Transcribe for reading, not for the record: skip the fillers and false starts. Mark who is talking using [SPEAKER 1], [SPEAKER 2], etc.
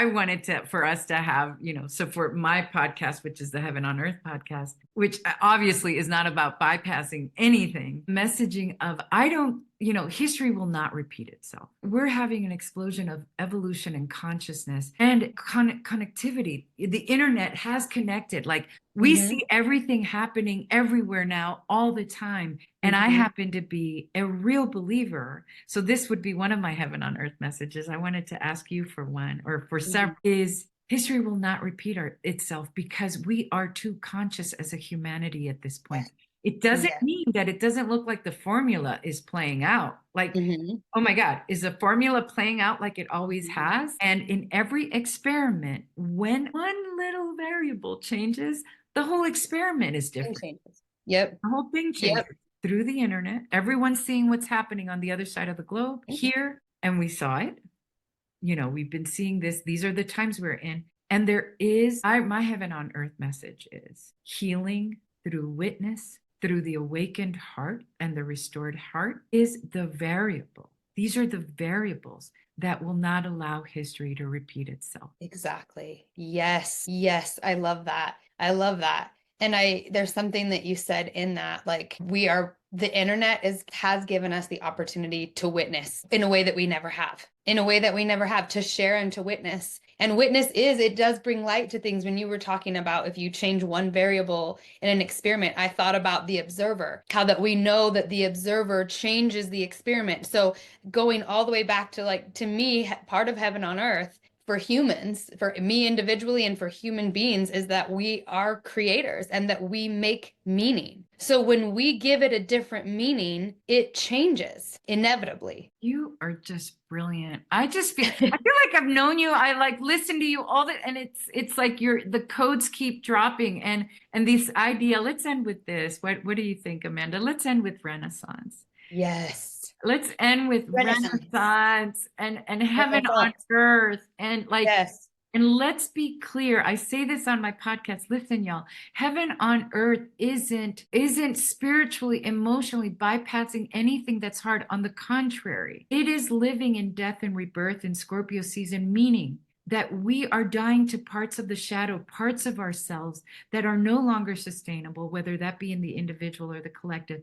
[SPEAKER 1] I wanted for us to have, so for my podcast, which is the Heaven on Earth podcast, which obviously is not about bypassing anything, messaging of, history will not repeat itself. We're having an explosion of evolution and consciousness and connectivity. The internet has connected. Like we see everything happening everywhere now all the time. And I happen to be a real believer. So this would be one of my Heaven on Earth messages. I wanted to ask you for one or for several is history will not repeat itself because we are too conscious as a humanity at this point. It doesn't mean that it doesn't look like the formula is playing out. Like, oh my God, is the formula playing out like it always has? And in every experiment, when one little variable changes, the whole experiment is different.
[SPEAKER 2] Yep.
[SPEAKER 1] The whole thing changes through the internet. Everyone's seeing what's happening on the other side of the globe here. And we saw it. We've been seeing this. These are the times we're in. And there is, my Heaven on Earth message is healing through witness, through the awakened heart and the restored heart is the variable. These are the variables that will not allow history to repeat itself.
[SPEAKER 2] Exactly. Yes. Yes. I love that. I love that. And there's something that you said in that, like the internet has given us the opportunity to witness in a way that we never have, to share and to witness. And witness it does bring light to things. When you were talking about if you change one variable in an experiment, I thought about the observer, how that we know that the observer changes the experiment. So going all the way back to me, part of Heaven on Earth for humans, for me individually and for human beings, is that we are creators and that we make meaning. So when we give it a different meaning, it changes inevitably.
[SPEAKER 1] You are just brilliant. I feel like I've known you. I like listen to you all and it's like the codes keep dropping and this idea. Let's end with this. What do you think, Amanda? Let's end with Renaissance.
[SPEAKER 2] Yes.
[SPEAKER 1] Let's end with Renaissance and Heaven on Earth and and let's be clear. I say this on my podcast. Listen, y'all, Heaven on Earth isn't spiritually, emotionally bypassing anything that's hard. On the contrary, it is living in death and rebirth in Scorpio season, meaning that we are dying to parts of the shadow, parts of ourselves that are no longer sustainable, whether that be in the individual or the collective.